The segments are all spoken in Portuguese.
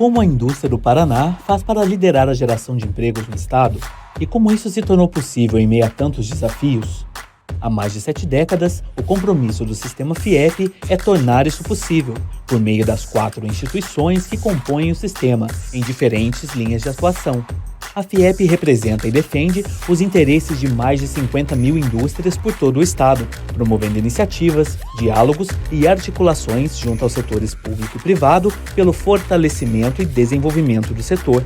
Como a indústria do Paraná faz para liderar a geração de empregos no estado e como isso se tornou possível em meio a tantos desafios? Há mais de 7 décadas, o compromisso do sistema FIEP é tornar isso possível, por meio das 4 instituições que compõem o sistema, em diferentes linhas de atuação. A FIEP representa e defende os interesses de mais de 50 mil indústrias por todo o estado, promovendo iniciativas, diálogos e articulações junto aos setores público e privado pelo fortalecimento e desenvolvimento do setor.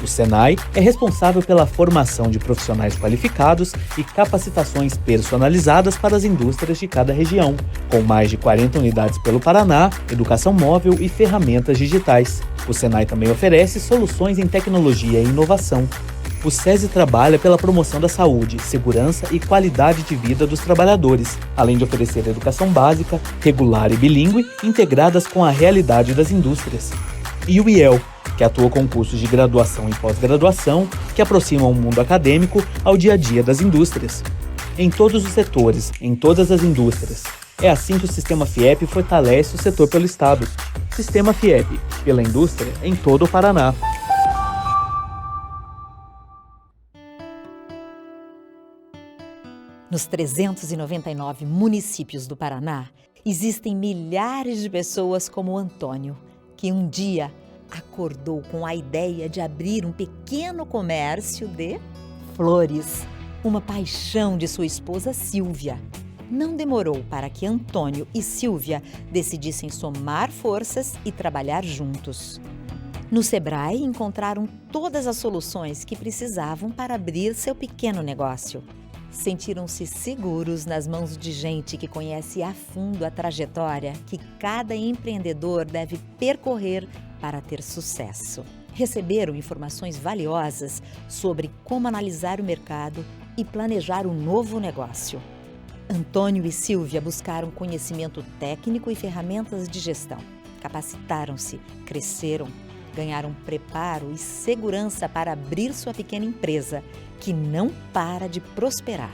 O SENAI é responsável pela formação de profissionais qualificados e capacitações personalizadas para as indústrias de cada região, com mais de 40 unidades pelo Paraná, educação móvel e ferramentas digitais. O SENAI também oferece soluções em tecnologia e inovação. O SESI trabalha pela promoção da saúde, segurança e qualidade de vida dos trabalhadores, além de oferecer educação básica, regular e bilíngue, integradas com a realidade das indústrias. E o IEL, que atua com cursos de graduação e pós-graduação que aproximam o mundo acadêmico ao dia a dia das indústrias. Em todos os setores, em todas as indústrias. É assim que o sistema FIEP fortalece o setor pelo estado. Sistema FIEP, pela indústria em todo o Paraná. Nos 399 municípios do Paraná, existem milhares de pessoas como o Antônio, que um dia acordou com a ideia de abrir um pequeno comércio de flores, uma paixão de sua esposa Silvia. Não demorou para que Antônio e Silvia decidissem somar forças e trabalhar juntos. No Sebrae encontraram todas as soluções que precisavam para abrir seu pequeno negócio. Sentiram-se seguros nas mãos de gente que conhece a fundo a trajetória que cada empreendedor deve percorrer para ter sucesso. Receberam informações valiosas sobre como analisar o mercado e planejar um novo negócio. Antônio e Silvia buscaram conhecimento técnico e ferramentas de gestão. Capacitaram-se, cresceram, ganharam preparo e segurança para abrir sua pequena empresa, que não para de prosperar.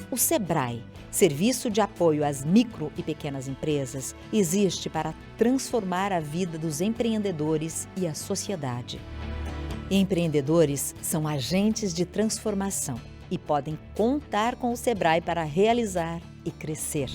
O Sebrae, Serviço de Apoio às Micro e Pequenas Empresas, existe para transformar a vida dos empreendedores e a sociedade. Empreendedores são agentes de transformação e podem contar com o Sebrae para realizar e crescer.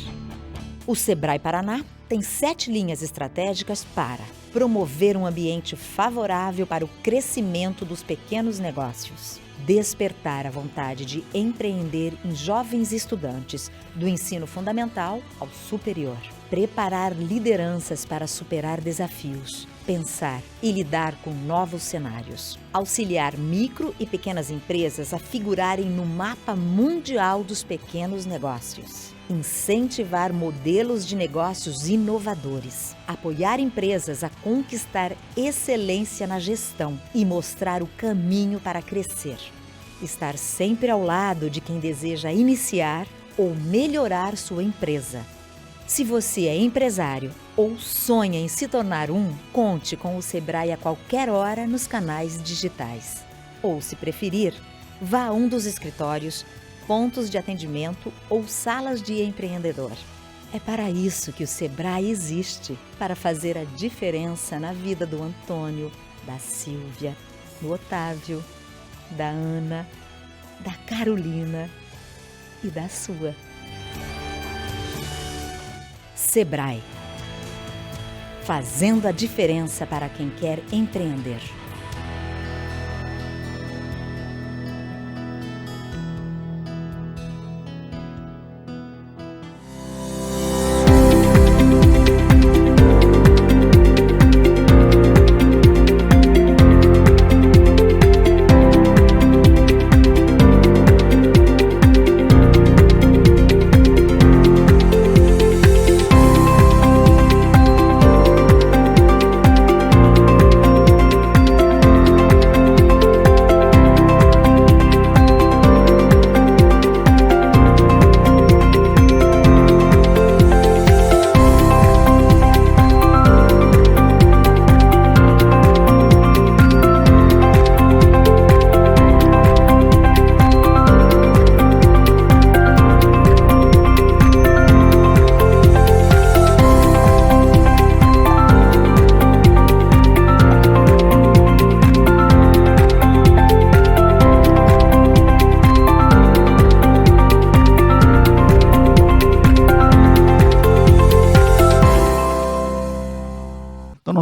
O Sebrae Paraná tem 7 linhas estratégicas para promover um ambiente favorável para o crescimento dos pequenos negócios, despertar a vontade de empreender em jovens estudantes, do ensino fundamental ao superior, preparar lideranças para superar desafios, pensar e lidar com novos cenários, auxiliar micro e pequenas empresas a figurarem no mapa mundial dos pequenos negócios, incentivar modelos de negócios inovadores, apoiar empresas a conquistar excelência na gestão e mostrar o caminho para crescer. Estar sempre ao lado de quem deseja iniciar ou melhorar sua empresa. Se você é empresário ou sonha em se tornar um, conte com o Sebrae a qualquer hora nos canais digitais. Ou, se preferir, vá a um dos escritórios, pontos de atendimento ou salas de empreendedor. É para isso que o Sebrae existe, para fazer a diferença na vida do Antônio, da Silvia, do Otávio, da Ana, da Carolina e da sua. Sebrae, fazendo a diferença para quem quer empreender.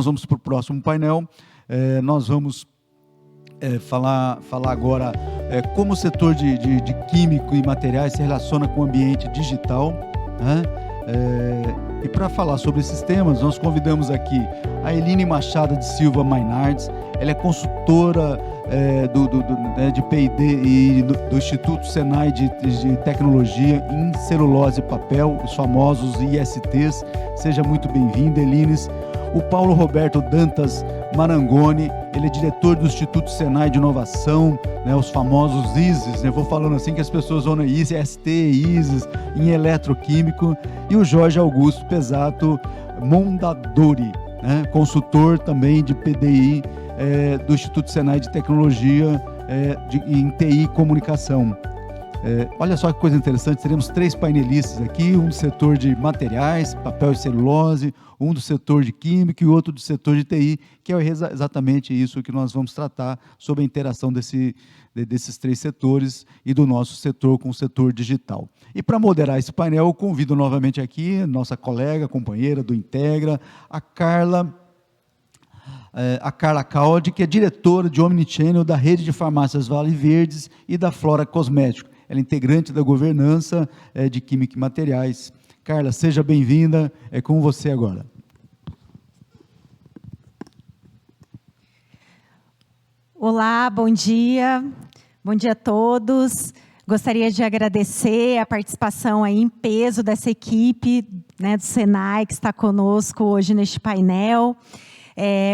nós vamos para o próximo painel. Nós vamos falar agora como o setor de químico e materiais se relaciona com o ambiente digital, né? E para falar sobre esses temas, nós convidamos aqui a Eline Machado de Silva Mainardes. Ela é consultora de P&D e do Instituto Senai de Tecnologia em Celulose e Papel, os famosos ISTs. Seja muito bem-vinda, Elines. O Paulo Roberto Dantas Marangoni, ele é diretor do Instituto Senai de Inovação, né, os famosos ISES, né, vou falando assim que as pessoas vão na ISES, ISES, em eletroquímico, e o Jorge Augusto Pesato Mondadori, né, consultor também de PDI do Instituto Senai de Tecnologia em TI e Comunicação. Olha só que coisa interessante, teremos 3 painelistas aqui, um do setor de materiais, papel e celulose, um do setor de química e outro do setor de TI, que é exatamente isso que nós vamos tratar, sobre a interação desses 3 setores e do nosso setor com o setor digital. E para moderar esse painel, eu convido novamente aqui nossa colega, companheira do Integra, a Carla Caldi, que é diretora de Omnichannel da rede de farmácias Vale Verdes e da Flora Cosmético. Ela é integrante da governança de Química e Materiais. Carla, seja bem-vinda, é com você agora. Olá, bom dia a todos. Gostaria de agradecer a participação aí em peso dessa equipe, né, do Senai, que está conosco hoje neste painel.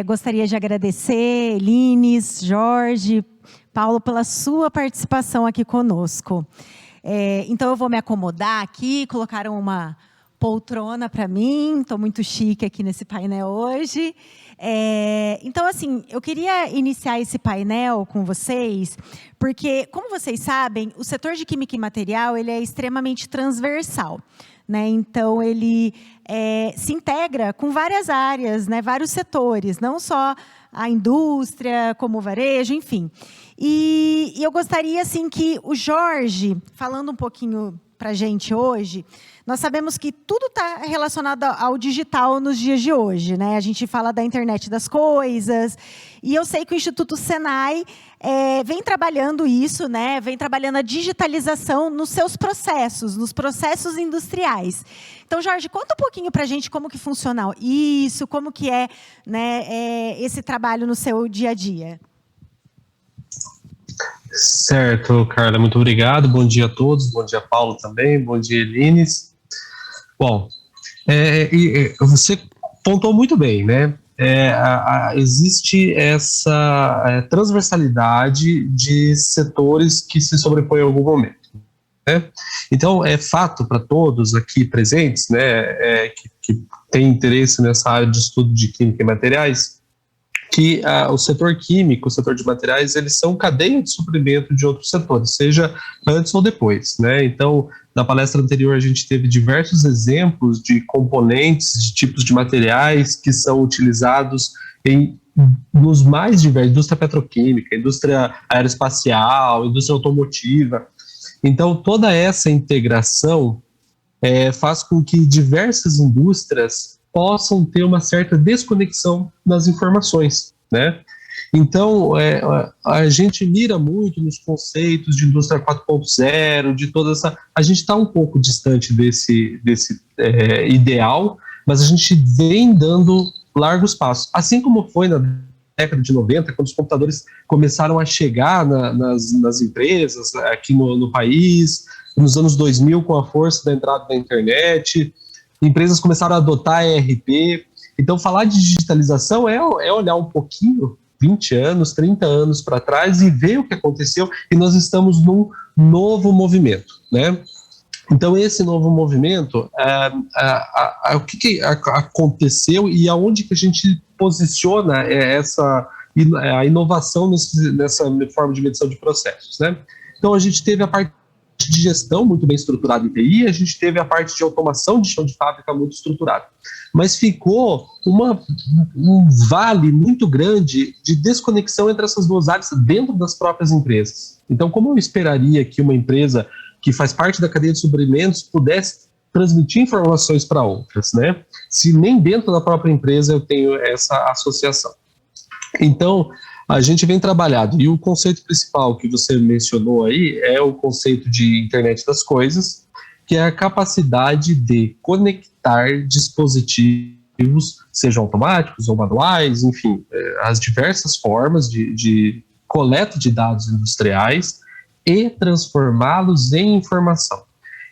Gostaria de agradecer, Elines, Jorge, Paulo, pela sua participação aqui conosco. Então, eu vou me acomodar aqui, colocaram uma poltrona para mim, estou muito chique aqui nesse painel hoje. Então, assim, eu queria iniciar esse painel com vocês, porque, como vocês sabem, o setor de química e material ele é extremamente transversal, né? Então, ele se integra com várias áreas, né? Vários setores, não só a indústria, como o varejo, enfim. E eu gostaria, assim, que o Jorge, falando um pouquinho para a gente hoje, nós sabemos que tudo está relacionado ao digital nos dias de hoje, né? A gente fala da internet das coisas, e eu sei que o Instituto Senai vem trabalhando isso, né? Vem trabalhando a digitalização nos seus processos, nos processos industriais. Então, Jorge, conta um pouquinho para a gente como que funciona isso, como que né, esse trabalho no seu dia a dia. Certo, Carla, muito obrigado. Bom dia a todos, bom dia, Paulo, também, bom dia, Elines. Bom, você pontuou muito bem, né? Existe essa transversalidade de setores que se sobrepõem em algum momento, né? Então, é fato para todos aqui presentes, né, que têm interesse nessa área de estudo de química e materiais, que o setor químico, o setor de materiais, eles são cadeia de suprimento de outros setores, seja antes ou depois, né? Então, na palestra anterior, a gente teve diversos exemplos de componentes, de tipos de materiais que são utilizados nos mais diversos, indústria petroquímica, indústria aeroespacial, indústria automotiva. Então, toda essa integração faz com que diversas indústrias possam ter uma certa desconexão nas informações, né? Então, a gente mira muito nos conceitos de indústria 4.0, de toda essa... A gente está um pouco distante desse ideal, mas a gente vem dando largos passos. Assim como foi na década de 90, quando os computadores começaram a chegar nas empresas aqui no país, nos anos 2000, com a força da entrada da internet, empresas começaram a adotar ERP. Então, falar de digitalização é olhar um pouquinho, 20 anos, 30 anos para trás, e ver o que aconteceu, e nós estamos num novo movimento, né? Então, esse novo movimento, o que aconteceu e aonde que a gente posiciona a inovação nessa forma de medição de processos, né? Então, a gente teve a parte de gestão muito bem estruturada em TI, a gente teve a parte de automação de chão de fábrica muito estruturada. Mas ficou um vale muito grande de desconexão entre essas duas áreas dentro das próprias empresas. Então, como eu esperaria que uma empresa que faz parte da cadeia de suprimentos pudesse transmitir informações para outras, né? Se nem dentro da própria empresa eu tenho essa associação. Então, a gente vem trabalhando, e o conceito principal que você mencionou aí é o conceito de internet das coisas, que é a capacidade de conectar dispositivos, sejam automáticos ou manuais, enfim, as diversas formas de coleta de dados industriais e transformá-los em informação.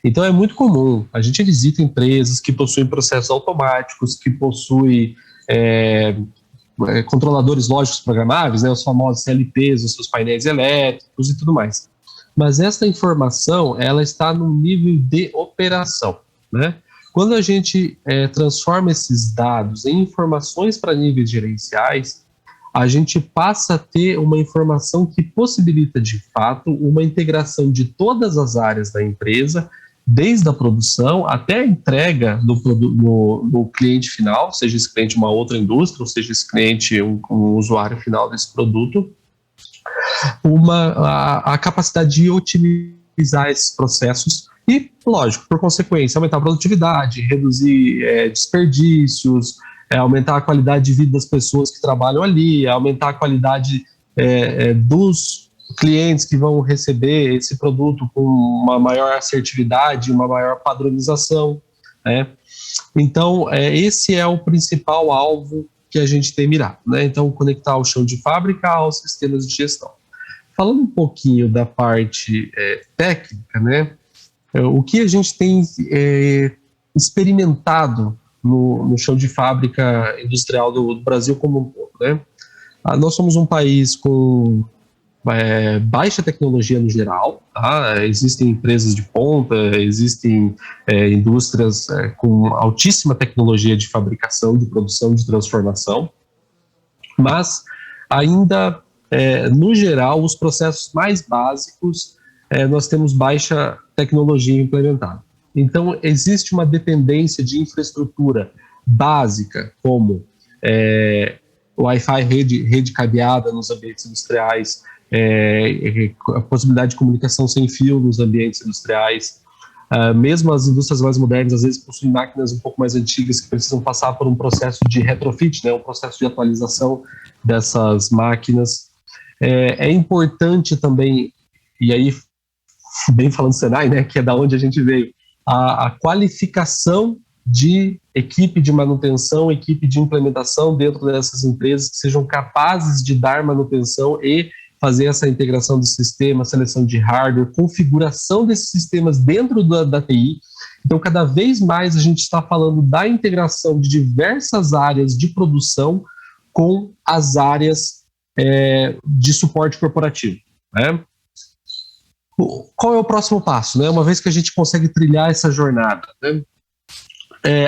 Então é muito comum, a gente visita empresas que possuem processos automáticos, que possuem controladores lógicos programáveis, né, os famosos CLPs, os seus painéis elétricos e tudo mais. Mas essa informação, ela está no nível de operação, né? Quando a gente transforma esses dados em informações para níveis gerenciais, a gente passa a ter uma informação que possibilita, de fato, uma integração de todas as áreas da empresa, desde a produção até a entrega no cliente final, seja esse cliente uma outra indústria, ou seja esse cliente um usuário final desse produto, a capacidade de otimizar esses processos e, lógico, por consequência, aumentar a produtividade, reduzir desperdícios, aumentar a qualidade de vida das pessoas que trabalham ali, aumentar a qualidade dos clientes que vão receber esse produto com uma maior assertividade, uma maior padronização, né? Então, esse é o principal alvo que a gente tem mirado, né? Então, conectar o chão de fábrica aos sistemas de gestão. Falando um pouquinho da parte técnica, né? O que a gente tem experimentado no chão de fábrica industrial do Brasil como um todo, né? Nós somos um país com baixa tecnologia no geral, tá? Existem empresas de ponta, existem indústrias com altíssima tecnologia de fabricação, de produção, de transformação, mas ainda, no geral, os processos mais básicos, nós temos baixa tecnologia implementada. Então, existe uma dependência de infraestrutura básica, como Wi-Fi, rede cabeada nos ambientes industriais, a possibilidade de comunicação sem fio nos ambientes industriais. Mesmo as indústrias mais modernas, às vezes, possuem máquinas um pouco mais antigas que precisam passar por um processo de retrofit, né, um processo de atualização dessas máquinas. É importante também, e aí, bem falando do Senai, né, que é da onde a gente veio, a qualificação de equipe de manutenção, equipe de implementação dentro dessas empresas que sejam capazes de dar manutenção e fazer essa integração do sistema, seleção de hardware, configuração desses sistemas dentro da TI. Então, cada vez mais a gente está falando da integração de diversas áreas de produção com as áreas de suporte corporativo, né? Qual é o próximo passo, né? Uma vez que a gente consegue trilhar essa jornada, né?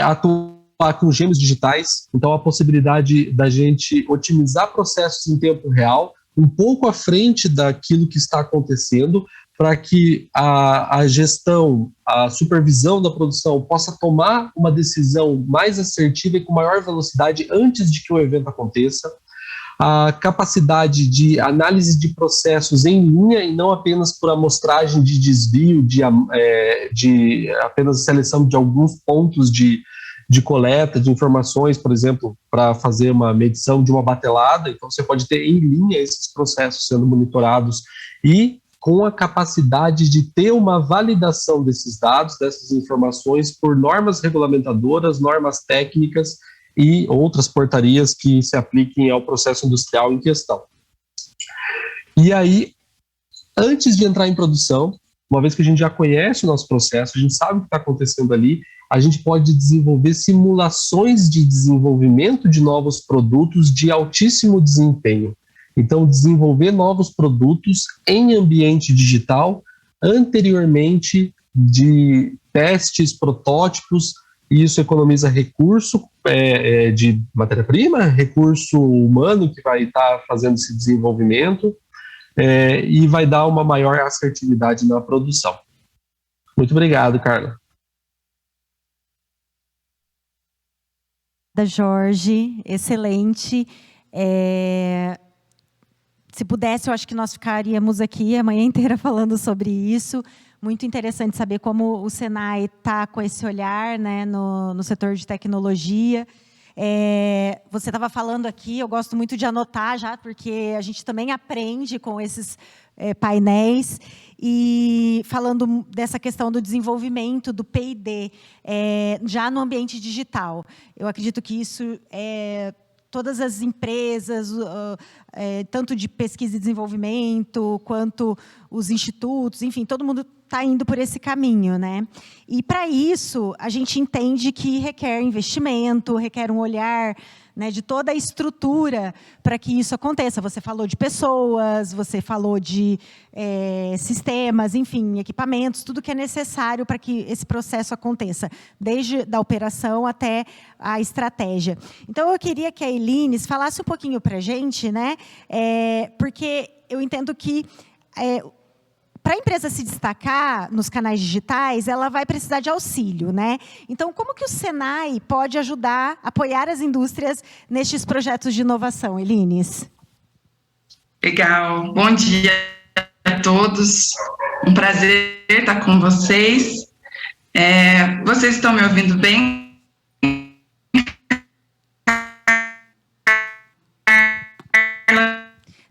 Atuar com gêmeos digitais, então a possibilidade da gente otimizar processos em tempo real, um pouco à frente daquilo que está acontecendo, para que a gestão, a supervisão da produção possa tomar uma decisão mais assertiva e com maior velocidade antes de que o evento aconteça. A capacidade de análise de processos em linha e não apenas por amostragem de desvio, de apenas seleção de alguns pontos de coleta de informações, por exemplo, para fazer uma medição de uma batelada. Então, você pode ter em linha esses processos sendo monitorados e com a capacidade de ter uma validação desses dados, dessas informações, por normas regulamentadoras, normas técnicas e outras portarias que se apliquem ao processo industrial em questão. E aí, antes de entrar em produção, uma vez que a gente já conhece o nosso processo, a gente sabe o que está acontecendo ali, a gente pode desenvolver simulações de desenvolvimento de novos produtos de altíssimo desempenho. Então, desenvolver novos produtos em ambiente digital, anteriormente de testes, protótipos, e isso economiza recurso de matéria-prima, recurso humano que vai estar fazendo esse desenvolvimento, e vai dar uma maior assertividade na produção. Muito obrigado, Carla. Jorge, excelente. Se pudesse, eu acho que nós ficaríamos aqui a manhã inteira falando sobre isso. Muito interessante saber como o Senai está com esse olhar, né, no setor de tecnologia. Você estava falando aqui, eu gosto muito de anotar já, porque a gente também aprende com esses painéis. E falando dessa questão do desenvolvimento do P&D, já no ambiente digital. Eu acredito que isso todas as empresas, tanto de pesquisa e desenvolvimento, quanto os institutos, enfim, todo mundo está indo por esse caminho, né? E, para isso, a gente entende que requer investimento, requer um olhar, né, de toda a estrutura para que isso aconteça. Você falou de pessoas, você falou de sistemas, enfim, equipamentos, tudo que é necessário para que esse processo aconteça, desde da operação até a estratégia. Então, eu queria que a Elines falasse um pouquinho para a gente, né, porque eu entendo que para a empresa se destacar nos canais digitais, ela vai precisar de auxílio, né? Então, como que o Senai pode ajudar, apoiar as indústrias nestes projetos de inovação, Elines? Legal. Bom dia a todos. Um prazer estar com vocês. Vocês estão me ouvindo bem?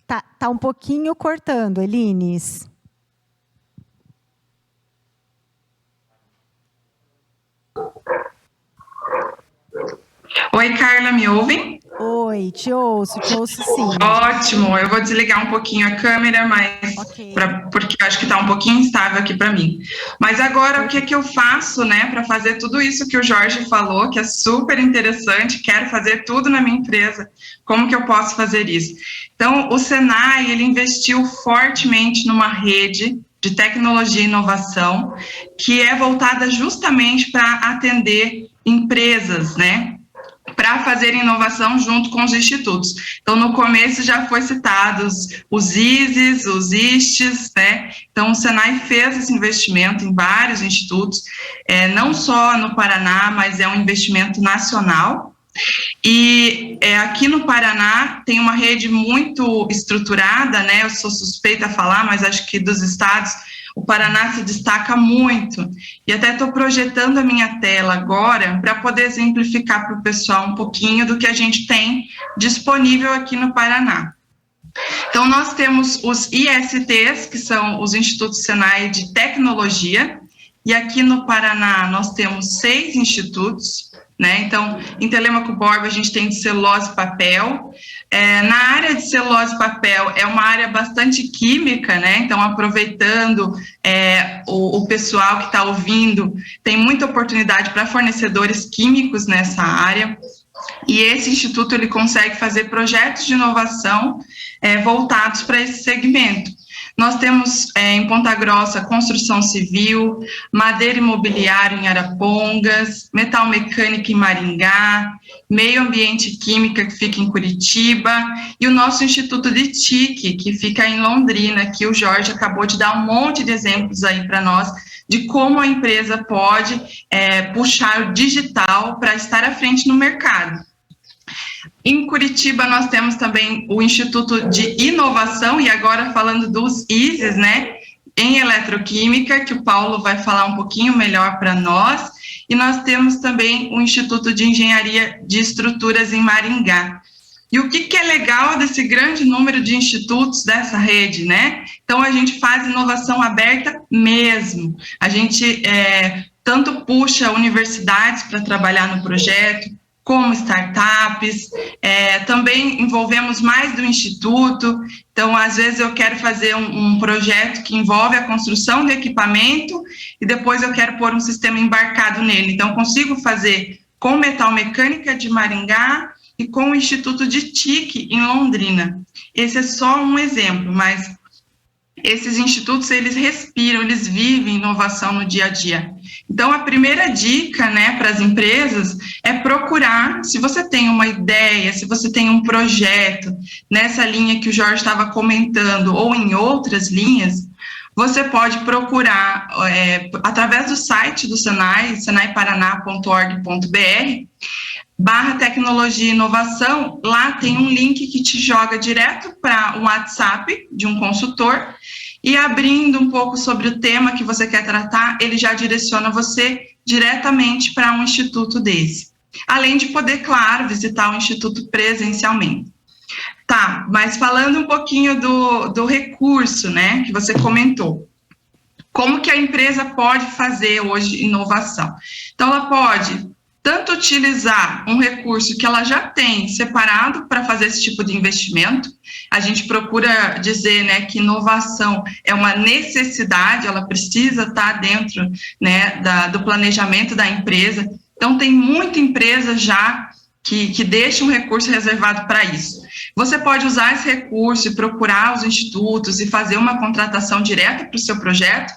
Tá um pouquinho cortando, Elines. Oi, Carla, me ouvem? Oi, te ouço sim. Ótimo, eu vou desligar um pouquinho a câmera, mas Okay. Porque eu acho que está um pouquinho instável aqui para mim. Mas agora, o que eu faço, né, para fazer tudo isso que o Jorge falou, que é super interessante, quero fazer tudo na minha empresa, como que eu posso fazer isso? Então, o Senai, ele investiu fortemente numa rede de tecnologia e inovação, que é voltada justamente para atender empresas, né, para fazer inovação junto com os institutos. Então, no começo já foi citados os ISES, os ISTs, né? Então, o Senai fez esse investimento em vários institutos, não só no Paraná, mas é um investimento nacional. E aqui no Paraná tem uma rede muito estruturada, né? Eu sou suspeita a falar, mas acho que dos estados o Paraná se destaca muito. E até estou projetando a minha tela agora para poder exemplificar para o pessoal um pouquinho do que a gente tem disponível aqui no Paraná. Então, nós temos os ISTs, que são os Institutos Senai de Tecnologia, e aqui no Paraná nós temos 6 institutos, né? Então, em Telêmaco Borba a gente tem de celulose e papel. Na área de celulose e papel é uma área bastante química, né? Então, aproveitando o pessoal que está ouvindo, tem muita oportunidade para fornecedores químicos nessa área. E esse instituto ele consegue fazer projetos de inovação voltados para esse segmento. Nós temos em Ponta Grossa construção civil, madeira imobiliária em Arapongas, metal mecânica em Maringá, meio ambiente e química que fica em Curitiba e o nosso Instituto de TIC, que fica em Londrina, que o Jorge acabou de dar um monte de exemplos aí para nós de como a empresa pode puxar o digital para estar à frente no mercado. Em Curitiba, nós temos também o Instituto de Inovação, e agora falando dos ISES, né, em Eletroquímica, que o Paulo vai falar um pouquinho melhor para nós, e nós temos também o Instituto de Engenharia de Estruturas em Maringá. E o que é legal desse grande número de institutos dessa rede, né? Então, a gente faz inovação aberta mesmo. A gente tanto puxa universidades para trabalhar no projeto, como startups, também envolvemos mais do instituto. Então, às vezes eu quero fazer um projeto que envolve a construção do equipamento e depois eu quero pôr um sistema embarcado nele. Então, consigo fazer com Metal Mecânica de Maringá e com o Instituto de TIC em Londrina. Esse é só um exemplo, mas esses institutos, eles respiram, eles vivem inovação no dia a dia. Então, a primeira dica, né, para as empresas é procurar, se você tem uma ideia, se você tem um projeto nessa linha que o Jorge estava comentando ou em outras linhas, você pode procurar através do site do Senai, senaiparaná.org.br, /tecnologia e inovação, lá tem um link que te joga direto para um WhatsApp de um consultor, e abrindo um pouco sobre o tema que você quer tratar, ele já direciona você diretamente para um instituto desse. Além de poder, claro, visitar o instituto presencialmente. Tá, mas falando um pouquinho do recurso, né, que você comentou. Como que a empresa pode fazer hoje inovação? Então, ela pode tanto utilizar um recurso que ela já tem separado para fazer esse tipo de investimento. A gente procura dizer, né, que inovação é uma necessidade, ela precisa estar dentro, né, do planejamento da empresa. Então, tem muita empresa já que deixa um recurso reservado para isso. Você pode usar esse recurso e procurar os institutos e fazer uma contratação direta para o seu projeto,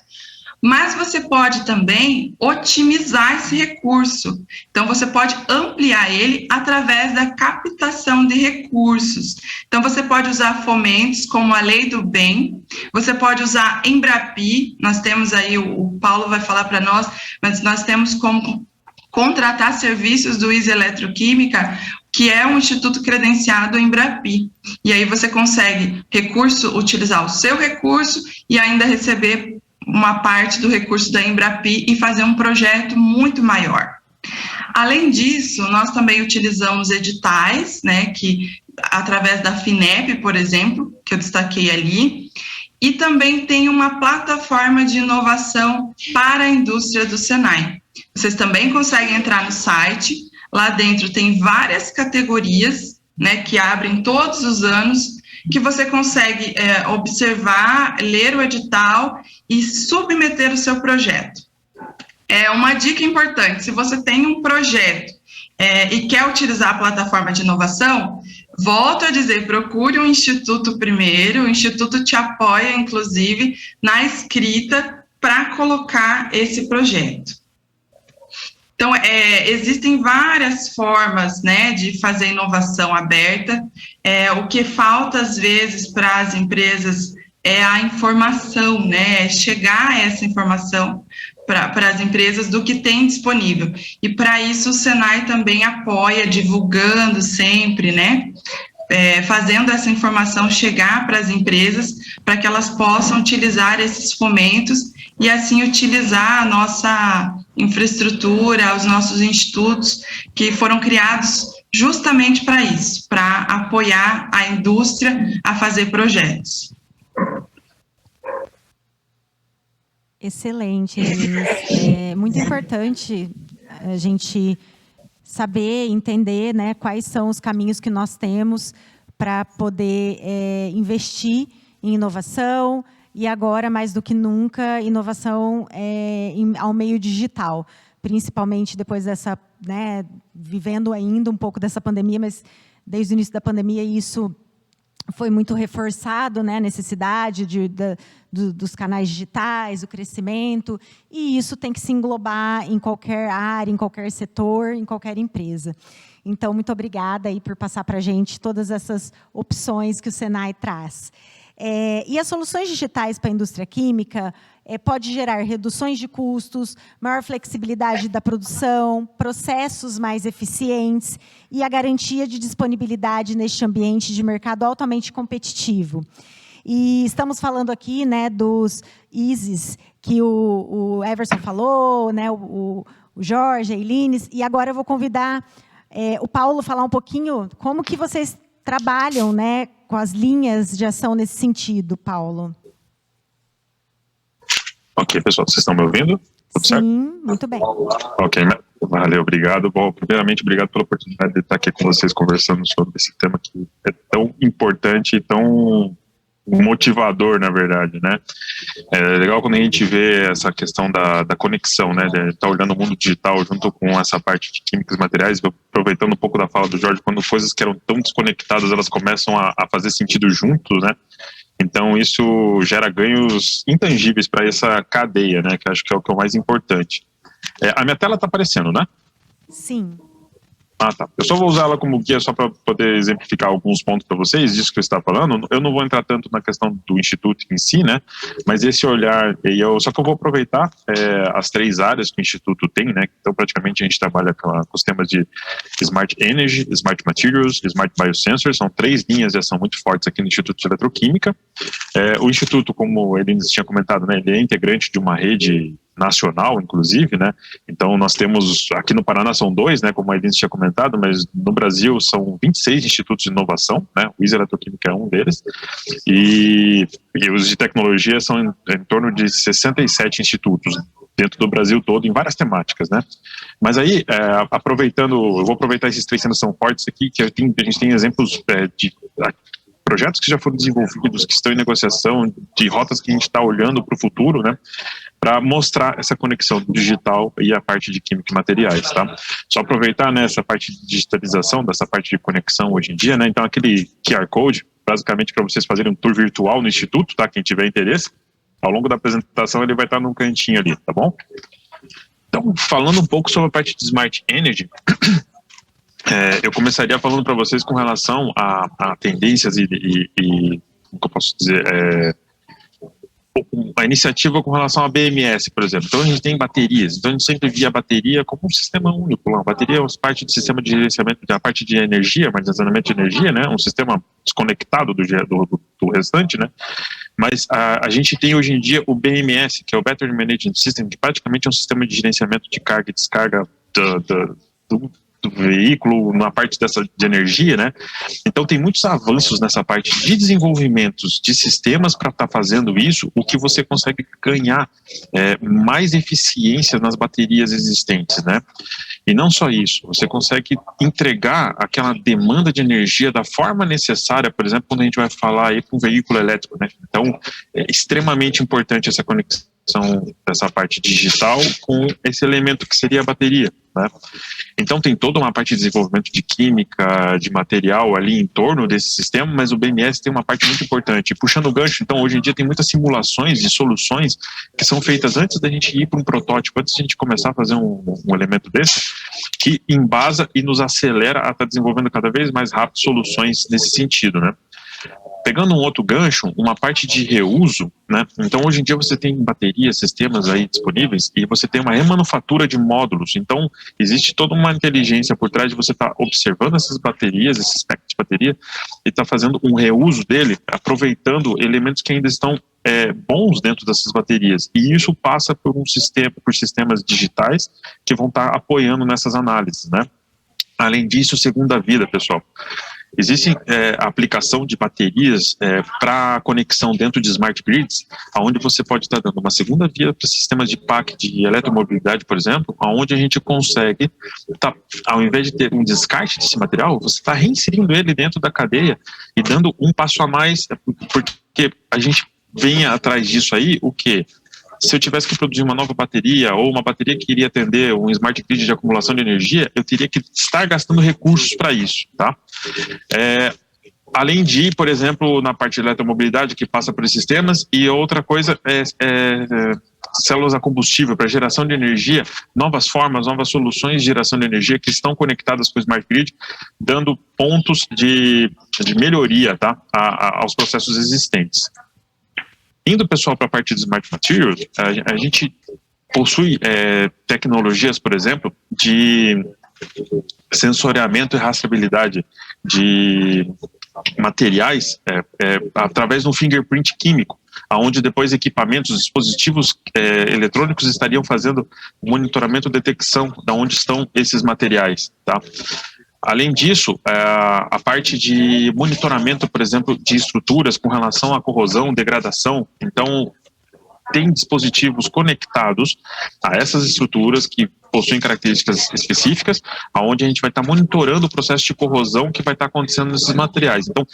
mas você pode também otimizar esse recurso. Então, você pode ampliar ele através da captação de recursos. Então, você pode usar fomentos como a Lei do Bem, você pode usar Embrapi, nós temos aí, o Paulo vai falar para nós, mas nós temos como contratar serviços do ISE Eletroquímica, que é um instituto credenciado Embrapi. E aí você consegue utilizar o seu recurso e ainda receber uma parte do recurso da Embrapi e fazer um projeto muito maior. Além disso, nós também utilizamos editais, né, que através da FINEP, por exemplo, que eu destaquei ali, e também tem uma plataforma de inovação para a indústria do Senai. Vocês também conseguem entrar no site, lá dentro tem várias categorias, né, que abrem todos os anos, que você consegue observar, ler o edital e submeter o seu projeto. É uma dica importante: se você tem um projeto e quer utilizar a plataforma de inovação, volto a dizer, procure um instituto primeiro, o instituto te apoia, inclusive, na escrita para colocar esse projeto. Então, existem várias formas, né, de fazer inovação aberta. O que falta, às vezes, para as empresas é a informação, né, chegar a essa informação para as empresas do que tem disponível. E, para isso, o Senai também apoia, divulgando sempre, né, fazendo essa informação chegar para as empresas, para que elas possam utilizar esses fomentos e, assim, utilizar a nossa infraestrutura, os nossos institutos, que foram criados justamente para isso, para apoiar a indústria a fazer projetos. Excelente, Elis. É muito importante a gente saber, entender, né, quais são os caminhos que nós temos para poder investir em inovação, e agora, mais do que nunca, inovação ao meio digital, principalmente depois dessa, né, vivendo ainda um pouco dessa pandemia, mas desde o início da pandemia isso foi muito reforçado, né, a necessidade dos canais digitais, o crescimento, e isso tem que se englobar em qualquer área, em qualquer setor, em qualquer empresa. Então, muito obrigada aí por passar para a gente todas essas opções que o Senai traz. E as soluções digitais para a indústria química pode gerar reduções de custos, maior flexibilidade da produção, processos mais eficientes e a garantia de disponibilidade neste ambiente de mercado altamente competitivo. E estamos falando aqui, né, dos ISEs, que o Everson falou, né, o Jorge, a Elines, e agora eu vou convidar o Paulo a falar um pouquinho como que vocês trabalham, né, com as linhas de ação nesse sentido, Paulo. Ok, pessoal, vocês estão me ouvindo? Tudo certo? Sim, muito bem. Ok, valeu, obrigado. Bom, primeiramente, obrigado pela oportunidade de estar aqui com vocês conversando sobre esse tema que é tão importante e tão motivador, na verdade, né? É legal quando a gente vê essa questão da conexão, né? De estar olhando o mundo digital junto com essa parte de químicos e materiais, aproveitando um pouco da fala do Jorge, quando coisas que eram tão desconectadas, elas começam a fazer sentido juntos, né? Então, isso gera ganhos intangíveis para essa cadeia, né? Que acho que é o mais importante. A minha tela está aparecendo, né? Sim. Ah, tá. Eu só vou usar ela como guia só para poder exemplificar alguns pontos para vocês, disso que eu estava falando. Eu não vou entrar tanto na questão do Instituto em si, né? Mas esse olhar, só que eu vou aproveitar as 3 áreas que o Instituto tem, né? Então, praticamente, a gente trabalha com os temas de Smart Energy, Smart Materials, Smart Biosensors. São 3 linhas de ação muito fortes aqui no Instituto de Eletroquímica. O Instituto, como ele tinha comentado, né? Ele é integrante de uma rede nacional, inclusive, né? Então nós temos, aqui no Paraná são 2, né, como a Edith tinha comentado, mas no Brasil são 26 institutos de inovação, né? O ISA Eletroquímica é um deles, e os de tecnologia são em torno de 67 institutos dentro do Brasil todo, em várias temáticas, né? Mas aí, eu vou aproveitar esses 3 temas são fortes aqui, que a gente tem exemplos de projetos que já foram desenvolvidos, que estão em negociação, de rotas que a gente está olhando para o futuro, né, para mostrar essa conexão digital e a parte de química e materiais, tá? Só aproveitar, né, essa parte de digitalização, dessa parte de conexão hoje em dia, né, então aquele QR Code, basicamente para vocês fazerem um tour virtual no Instituto, tá, quem tiver interesse, ao longo da apresentação ele vai estar num cantinho ali, tá bom? Então, falando um pouco sobre a parte de Smart Energy, eu começaria falando para vocês com relação a tendências e como que eu posso dizer, a iniciativa com relação à BMS, por exemplo. Então a gente tem baterias, então a gente sempre via a bateria como um sistema único. A bateria é parte do sistema de gerenciamento, da parte de energia, armazenamento de energia, né? Um sistema desconectado do restante, né? Mas a gente tem hoje em dia o BMS, que é o Battery Management System, que praticamente é um sistema de gerenciamento de carga e descarga do veículo, na parte de energia, né? Então tem muitos avanços nessa parte de desenvolvimentos de sistemas para estar fazendo isso, o que você consegue ganhar mais eficiência nas baterias existentes, né? E não só isso, você consegue entregar aquela demanda de energia da forma necessária, por exemplo, quando a gente vai falar aí com um veículo elétrico, né? Então é extremamente importante essa conexão dessa parte digital com esse elemento que seria a bateria, né? Então tem toda uma parte de desenvolvimento de química, de material ali em torno desse sistema, mas o BMS tem uma parte muito importante. Puxando o gancho, então hoje em dia tem muitas simulações de soluções que são feitas antes da gente ir para um protótipo, antes de a gente começar a fazer um elemento desse, que embasa e nos acelera a estar desenvolvendo cada vez mais rápido soluções nesse sentido, né? Pegando um outro gancho, uma parte de reuso, né? Então hoje em dia você tem baterias, sistemas aí disponíveis e você tem uma remanufatura de módulos. Então existe toda uma inteligência por trás de você estar observando essas baterias, esse espectro de bateria, e estar fazendo um reuso dele, aproveitando elementos que ainda estão bons dentro dessas baterias. E isso passa por sistemas digitais que vão estar apoiando nessas análises, né? Além disso, segunda vida, pessoal. Existe a aplicação de baterias para conexão dentro de smart grids, onde você pode estar dando uma segunda via para sistemas de PAC de eletromobilidade, por exemplo, onde a gente consegue, ao invés de ter um descarte desse material, você está reinserindo ele dentro da cadeia e dando um passo a mais, porque a gente vem atrás disso aí, o quê? Se eu tivesse que produzir uma nova bateria ou uma bateria que iria atender um smart grid de acumulação de energia, eu teria que estar gastando recursos para isso, tá? Além de, por exemplo, na parte de eletromobilidade que passa por esses sistemas, e outra coisa células a combustível para geração de energia, novas formas, novas soluções de geração de energia que estão conectadas com o smart grid, dando pontos de melhoria, tá? Aos processos existentes. Indo, pessoal, para a parte de Smart Materials, a gente possui tecnologias, por exemplo, de sensoriamento e rastreabilidade de materiais através de um fingerprint químico, onde depois equipamentos, dispositivos eletrônicos estariam fazendo monitoramento e detecção de onde estão esses materiais, tá? Além disso, a parte de monitoramento, por exemplo, de estruturas com relação à corrosão, degradação. Então, tem dispositivos conectados a essas estruturas que possuem características específicas, onde a gente vai estar monitorando o processo de corrosão que vai estar acontecendo nesses materiais. Então,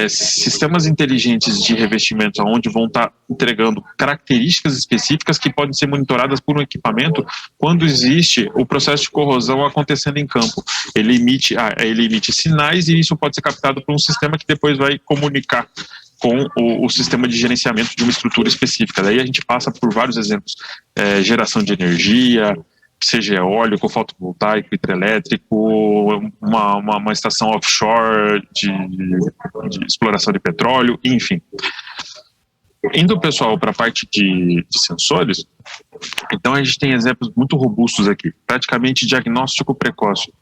sistemas inteligentes de revestimento, onde vão estar entregando características específicas que podem ser monitoradas por um equipamento quando existe o processo de corrosão acontecendo em campo. Ele emite sinais e isso pode ser captado por um sistema que depois vai comunicar com o sistema de gerenciamento de uma estrutura específica. Daí a gente passa por vários exemplos, geração de energia, seja eólico, fotovoltaico, hidrelétrico, uma estação offshore de exploração de petróleo, enfim. Indo, pessoal, para a parte de sensores, então a gente tem exemplos muito robustos aqui, praticamente diagnóstico precoce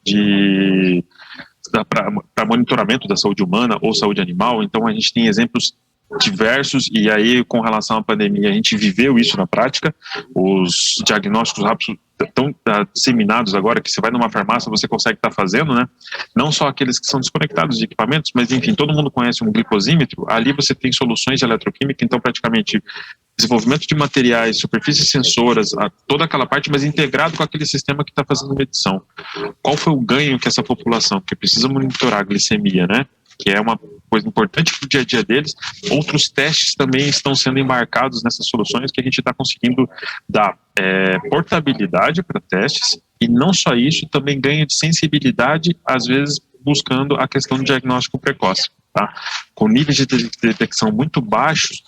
para monitoramento da saúde humana ou saúde animal. Então a gente tem exemplos diversos, e aí com relação à pandemia a gente viveu isso na prática. Os diagnósticos rápidos estão disseminados agora, que você vai numa farmácia, você consegue estar fazendo, né? Não só aqueles que são desconectados de equipamentos, mas enfim, todo mundo conhece um glicosímetro. Ali você tem soluções de eletroquímica, então praticamente desenvolvimento de materiais, superfícies sensoras, toda aquela parte, mas integrado com aquele sistema que está fazendo medição. Qual foi o ganho que essa população, que precisa monitorar a glicemia, né? Que é uma coisa importante para o dia a dia deles. Outros testes também estão sendo embarcados nessas soluções, que a gente está conseguindo dar portabilidade para testes, e não só isso, também ganho de sensibilidade, às vezes buscando a questão do diagnóstico precoce, tá? Com níveis de detecção muito baixos,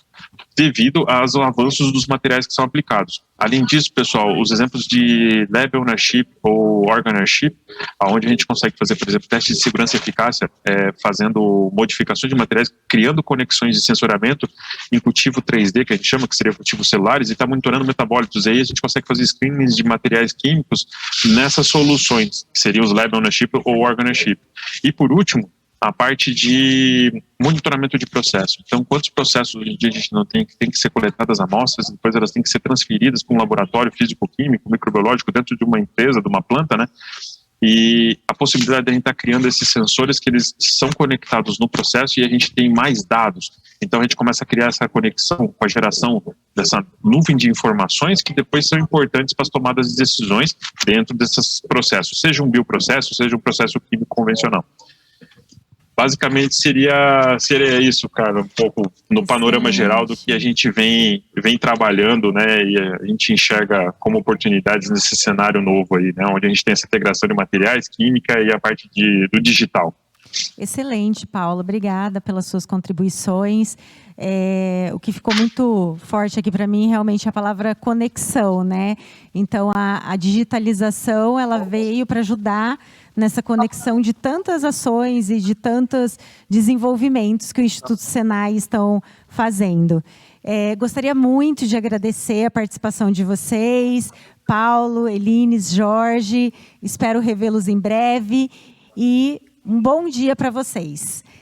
devido aos avanços dos materiais que são aplicados. Além disso, pessoal, os exemplos de Lab Ownership ou Organ Ownership, onde a gente consegue fazer, por exemplo, testes de segurança e eficácia, fazendo modificações de materiais, criando conexões de sensoriamento em cultivo 3D, que a gente chama, que seria cultivos celulares, e está monitorando metabólitos. Aí a gente consegue fazer screenings de materiais químicos nessas soluções, que seriam os Lab Ownership ou Organ Ownership. E por último, a parte de monitoramento de processo. Então, quantos processos hoje em dia a gente não tem que ser coletadas amostras, depois elas têm que ser transferidas para um laboratório físico-químico, microbiológico, dentro de uma empresa, de uma planta, né? E a possibilidade de a gente estar criando esses sensores que eles são conectados no processo, e a gente tem mais dados. Então, a gente começa a criar essa conexão com a geração dessa nuvem de informações que depois são importantes para as tomadas de decisões dentro desses processos, seja um bioprocesso, seja um processo químico convencional. Basicamente seria isso, cara, um pouco no panorama geral do que a gente vem trabalhando, né, e a gente enxerga como oportunidades nesse cenário novo aí, né, onde a gente tem essa integração de materiais, química e a parte do digital. Excelente, Paulo. Obrigada pelas suas contribuições. O que ficou muito forte aqui para mim realmente é a palavra conexão, né? Então, a digitalização, ela veio para ajudar nessa conexão de tantas ações e de tantos desenvolvimentos que o Instituto Senai estão fazendo. Gostaria muito de agradecer a participação de vocês, Paulo, Elines, Jorge. Espero revê-los em breve e um bom dia para vocês.